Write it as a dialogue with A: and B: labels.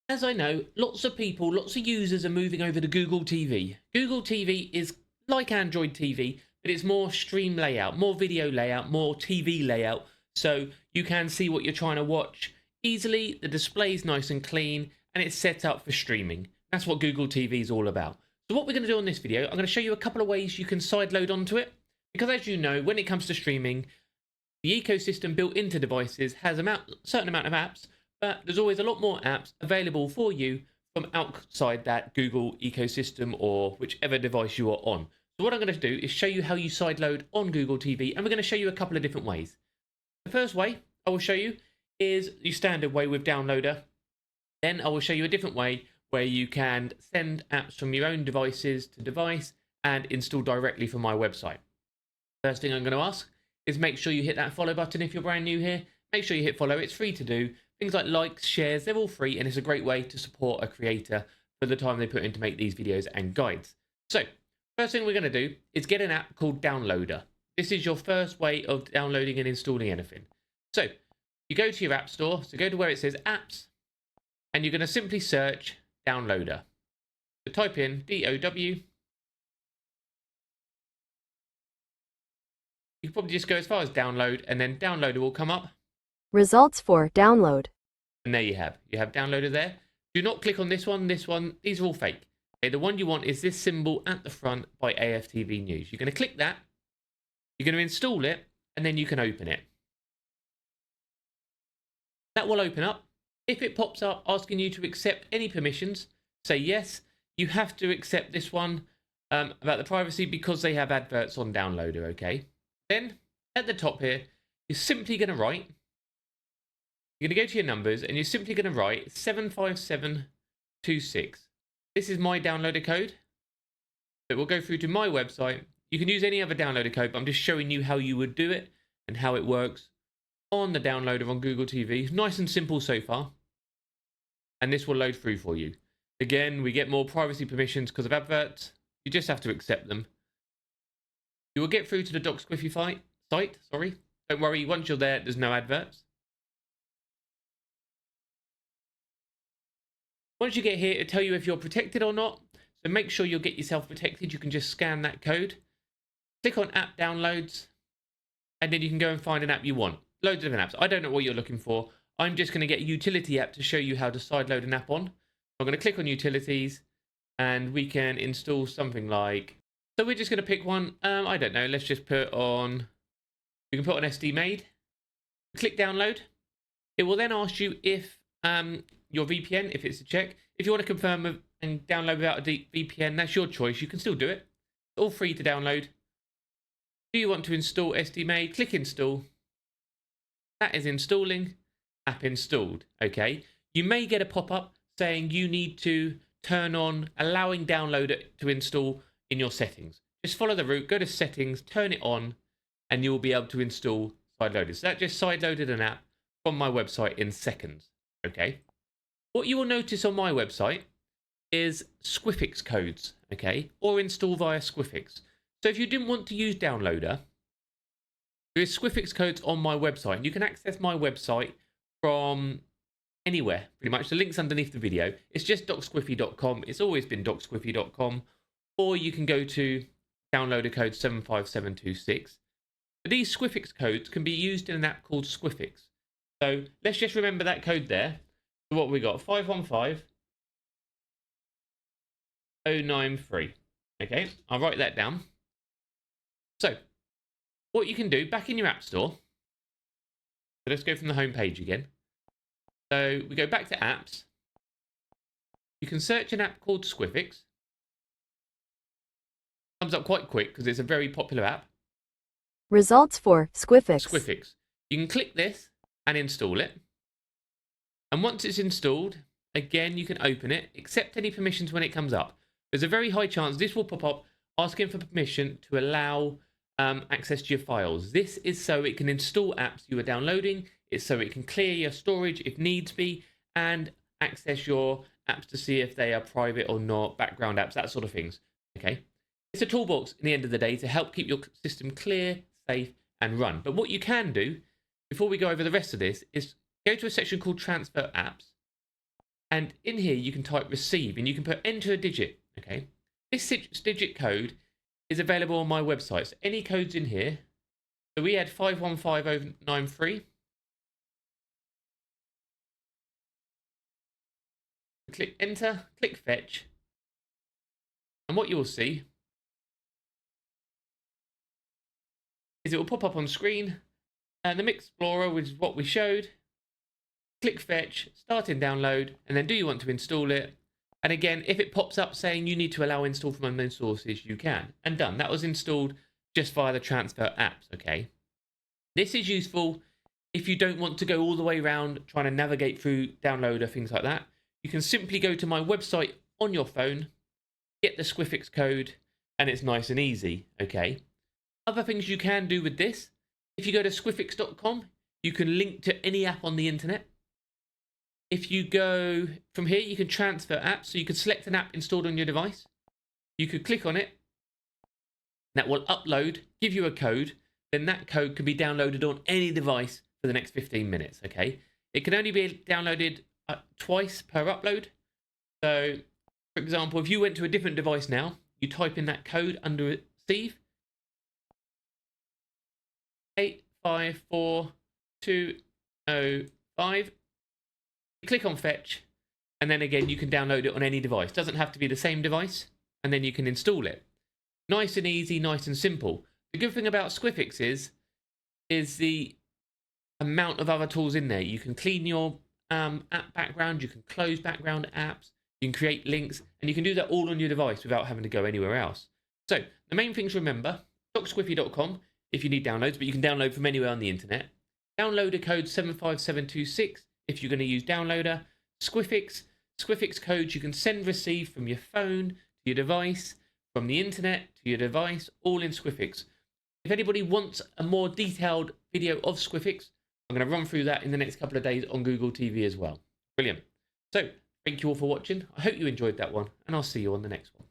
A: As I know, lots of people, lots of users are moving over to Google TV. Google TV is like Android TV, but it's more stream layout, more video layout, more TV layout. So you can see what you're trying to watch easily. The display's nice and clean, and it's set up for streaming. That's what Google TV is all about. So what we're going to do on this video, I'm going to show you a couple of ways you can sideload onto it. Because as you know, when it comes to streaming, the ecosystem built into devices has a certain amount of apps, but there's always a lot more apps available for you from outside that Google ecosystem or whichever device you are on. So what I'm going to do is show you how you sideload on Google TV, and we're going to show you a couple of different ways. The first way I will show you is the standard way with Downloader. Then I will show you a different way where you can send apps from your own devices to device and install directly from my website. First thing I'm going to ask is make sure you hit that follow button if you're brand new here. Make sure you hit follow. It's free to do. Things like likes, shares, they're all free, and it's a great way to support a creator for the time they put in to make these videos and guides. So, first thing we're going to do is get an app called Downloader. This is your first way of downloading and installing anything. So, you go to your app store, so go to where it says apps, and you're going to simply search Downloader. So type in DOW. You can probably just go as far as download, and then Downloader will come up.
B: Results for download.
A: And there you have Downloader there. Do not click on this one, these are all fake. Okay, the one you want is this symbol at the front by AFTV News. You're going to click that, you're going to install it, and then you can open it. That will open up. If it pops up asking you to accept any permissions, say yes. You have to accept this one about the privacy because they have adverts on Downloader, okay? Then, at the top here, you're simply going to write, you're going to go to your numbers, and you're simply going to write 75726. This is my downloader code. So it will go through to my website. You can use any other downloader code, but I'm just showing you how you would do it and how it works on the downloader on Google TV. Nice and simple so far. And this will load through for you. Again, we get more privacy permissions because of adverts. You just have to accept them. You will get through to the Squiffix site. Don't worry, once you're there, there's no adverts. Once you get here, it'll tell you if you're protected or not. So make sure you'll get yourself protected. You can just scan that code. Click on app downloads. And then you can go and find an app you want. Loads of different apps. I don't know what you're looking for. I'm just going to get a utility app to show you how to sideload an app on. I'm going to click on utilities. And we can install something like... So we're just going to pick one. I don't know. Let's just put on... You can put on SD made. Click download. It will then ask you if... your VPN, if it's a check. If you want to confirm and download without a VPN, that's your choice. You can still do it. It's all free to download. Do you want to install SD made? Click install. That is installing. App installed. Okay. You may get a pop-up saying you need to turn on allowing downloader to install in your settings. Just follow the route, go to settings, turn it on, and you will be able to install Sideloaded. So that just sideloaded an app from my website in seconds. Okay. What you will notice on my website is Squiffix codes, okay, or install via Squiffix. So if you didn't want to use Downloader, there is Squiffix codes on my website. You can access my website from anywhere, pretty much. The link's underneath the video. It's just docsquiffy.com. It's always been docsquiffy.com. Or you can go to downloader code 75726. But these Squiffix codes can be used in an app called Squiffix. So let's just remember that code there. So what we got, 515093. Okay, I'll write that down. So, what you can do, back in your app store, so let's go from the home page again. So, we go back to apps. You can search an app called Squiffix. Comes up quite quick because it's a very popular app.
B: Results for Squiffix.
A: Squiffix. You can click this and install it. And once it's installed, again, you can open it, accept any permissions when it comes up. There's a very high chance this will pop up asking for permission to allow access to your files. This is so it can install apps you are downloading. It's so it can clear your storage if needs be and access your apps to see if they are private or not, background apps, that sort of things. Okay. It's a toolbox in the end of the day to help keep your system clear, safe, and run. But what you can do, before we go over the rest of this, is go to a section called Transfer Apps. And in here, you can type receive and you can put enter a digit. Okay. This digit code is available on my website. So any codes in here. So we had 515093. Click enter, click fetch. And what you'll see is it will pop up on screen. And the Mix Explorer, which is what we showed. Click fetch, start in download, and then do you want to install it? And again, if it pops up saying you need to allow install from unknown sources, you can. And done. That was installed just via the transfer apps, okay? This is useful if you don't want to go all the way around trying to navigate through downloader, things like that. You can simply go to my website on your phone, get the Squiffix code, and it's nice and easy, okay? Other things you can do with this, if you go to squiffix.com, you can link to any app on the internet. If you go from here, you can transfer apps. So you can select an app installed on your device. You could click on it. That will upload, give you a code. Then that code can be downloaded on any device for the next 15 minutes, okay? It can only be downloaded twice per upload. So, for example, if you went to a different device now, you type in that code under receive. 854205. You click on fetch, and then again you can download it on any device. Doesn't have to be the same device, and then you can install it. Nice and easy, nice and simple. The good thing about Squiffix is the amount of other tools in there. You can clean your app background, you can close background apps, you can create links, and you can do that all on your device without having to go anywhere else. So the main things to remember: docsquiffy.com if you need downloads, but you can download from anywhere on the internet. Downloader code 75726 if you're going to use downloader. Squiffix codes you can send, receive from your phone to your device, from the internet to your device, all in Squiffix. If anybody wants a more detailed video of Squiffix, I'm going to run through that in the next couple of days on Google TV as well. Brilliant. So, thank you all for watching. I hope you enjoyed that one, and I'll see you on the next one.